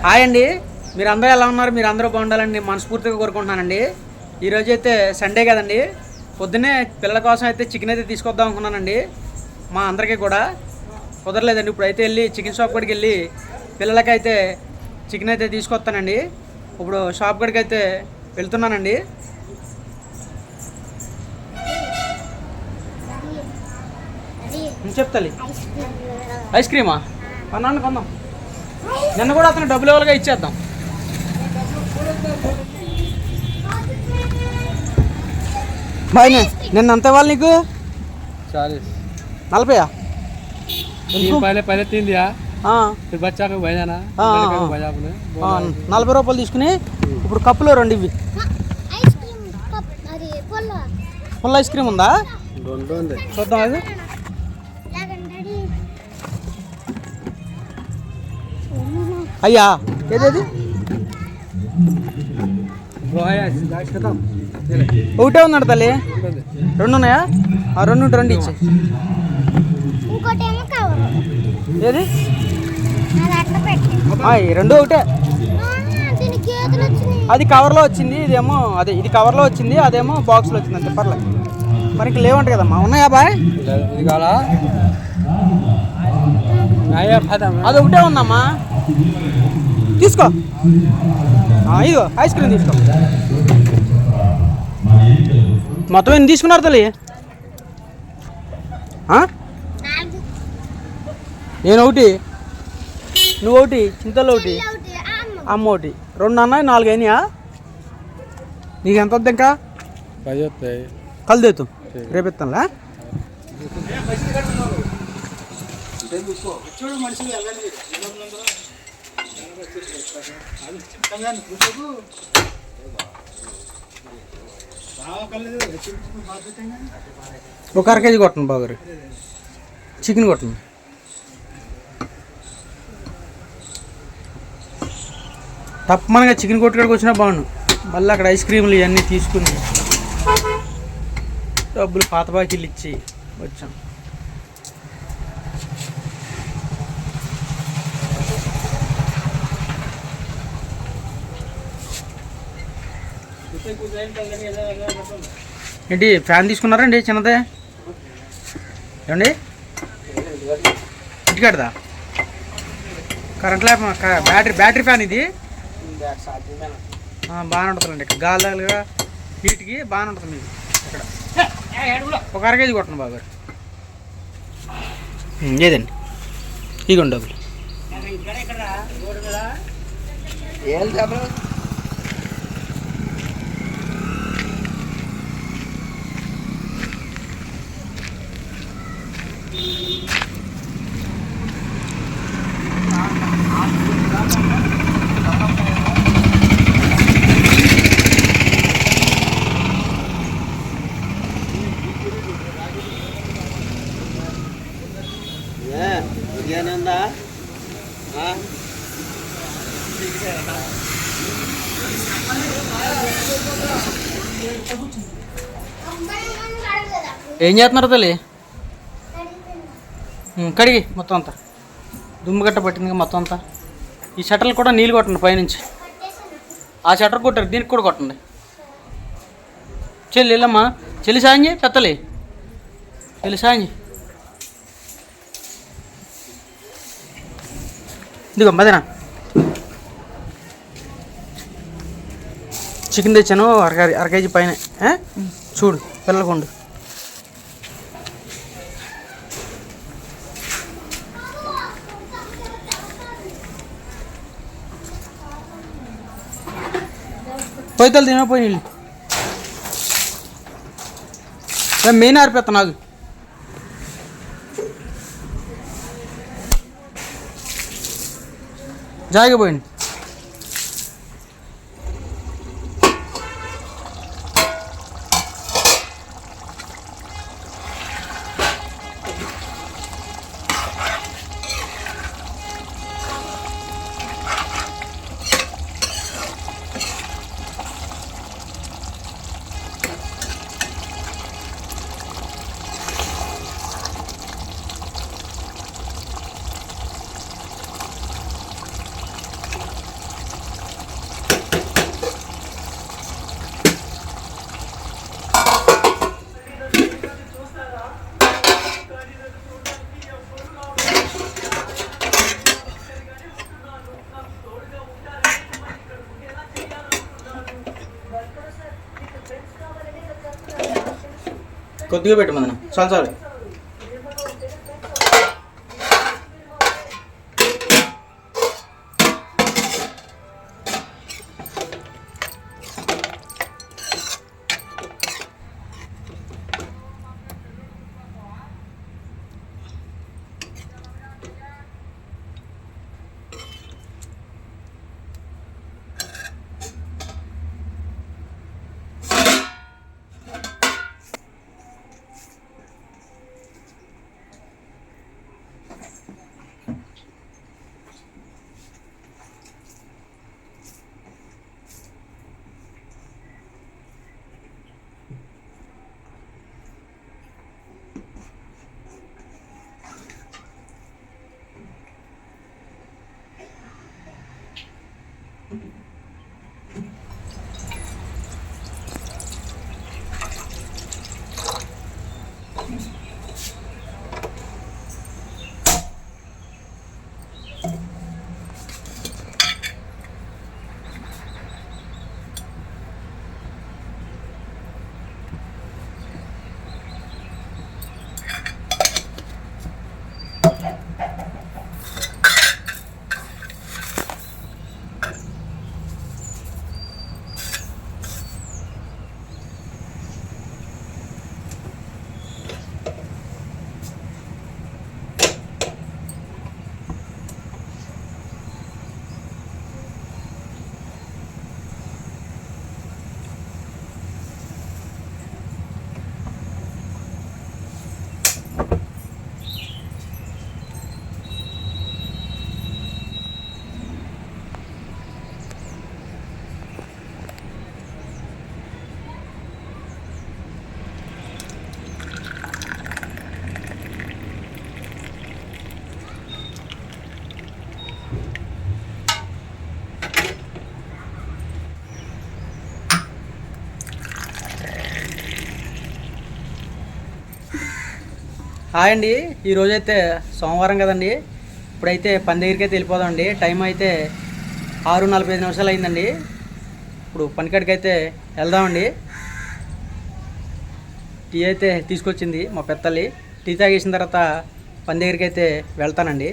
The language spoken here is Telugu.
హాయ్ అండి, మీరు అందరూ ఎలా ఉన్నారు? మీరు అందరూ బాగుండాలని మనస్ఫూర్తిగా కోరుకుంటున్నానండి. ఈరోజు అయితే సండే కదండి, పొద్దున్నే పిల్లల కోసం అయితే చికెన్ అయితే తీసుకొద్దాం అనుకున్నానండి. మా అందరికీ కూడా కుదరలేదండి. ఇప్పుడు అయితే వెళ్ళి చికెన్ షాప్ కాడికి వెళ్ళి పిల్లలకైతే చికెన్ అయితే తీసుకొస్తానండి. ఇప్పుడు షాప్ కాడికి అయితే వెళ్తున్నానండి. చెప్తాలి ఐస్ క్రీమా కొన్నాను, కొందాం. నిన్న కూడా అతను డబ్బులు ఇవ్వాలిగా, ఇచ్చేద్దాం. బాయ్ నిన్న అంత ఇవ్వాలి నీకు? 40 पहले 3 दिया फिर बच्चा को भेजा ना 40 రూపాయలు తీసుకుని ఇప్పుడు కప్పులో 2 ఇవి. ఫుల్ ఐస్ క్రీమ్ ఉందా? చూద్దాం. అది అయ్యా ఏదేది ఒకటే ఉన్నాడు తల్లి, 2 ఉన్నాయా? ఆ 2 ఇచ్చి. ఏది? 2 ఒకటే. అది కవర్లో వచ్చింది, ఇదేమో అదే ఇది కవర్లో వచ్చింది, అదేమో బాక్స్లో వచ్చింది. అంతే, పర్లేదు. మరి ఇంక లేవంట కదమ్మా. ఉన్నాయా బాయ్? అది ఒకటే ఉందమ్మా, తీసుకో. ఇదిగో ఐస్ క్రీమ్ తీసుకో. మొత్తం ఎన్ని తీసుకున్నారు తల్లి? నేను ఒకటి, నువ్వు ఒకటి, చింతలు ఒకటి, అమ్మ ఒకటి, 2 అన్నాయి, 4 అయినాయా? నీకు ఎంత వద్దు ఇంకా? కలుదేతు రేపు ఇస్తానులే. ఒక 1/2 కేజీ కొట్టండి బాగారు, చికెన్ కొట్టండి. తప్పమనగా చికెన్ కొట్టుకాడికి వచ్చినా బాగుండు. మళ్ళీ అక్కడ ఐస్ క్రీములు ఇవన్నీ తీసుకుని డబ్బులు పాత బాకీలు ఇచ్చి వచ్చాం. ఏంటి ఫ్యాన్ తీసుకున్నారండి చిన్నదే? ఏమండి ఇంటికాడదా? కరెంట్ లేక బ్యాటరీ ఫ్యాన్ ఇది బాగానే ఉంటుందండి. ఇక్కడ గాలిగా హీట్కి బాగానే ఉంటుంది. మీకు ఇక్కడ ఒక 1/2 కేజీ కొట్టండి బాగా. ఏదండి ఇగోండి డబ్బులు. బిర్యానీ ఉందా? ఏం చేస్తున్నారు తల్లి? కడిగి మొత్తం అంతా దుమ్ము గట్ట పట్టింది మొత్తం అంతా. ఈ షట్టర్లు కూడా నీళ్ళు కొట్టండి పైనుంచి. ఆ షట్టర్ కొట్టారు, దీనికి కూడా కొట్టండి. చెల్లి వెళ్ళమ్మా, చెల్లి సాంజి పెత్తలి, చెల్లి సాంజి. ఇదిగో మదనా చికెన్ తెచ్చాను, 1/2 కేజీ పైన. చూడు పిల్లలకు ఉండు. పోయితలు తినపోయి నీళ్ళు మెయిన్ ఆరిపోతా నాకు. జాగిపోయింది. కొద్దిగా పెట్టు మదన, చాలు చాలు. హాయ్ అండి, ఈరోజైతే సోమవారం కదండి. ఇప్పుడైతే పని దగ్గరికి అయితే వెళ్ళిపోదామండి. టైం అయితే 6:45 అయిందండి. ఇప్పుడు పనికాడికి అయితే వెళ్దామండి. టీ అయితే తీసుకొచ్చింది మా పెద్దల్లి. టీ తాగేసిన తర్వాత పని దగ్గరికి అయితే వెళ్తానండి.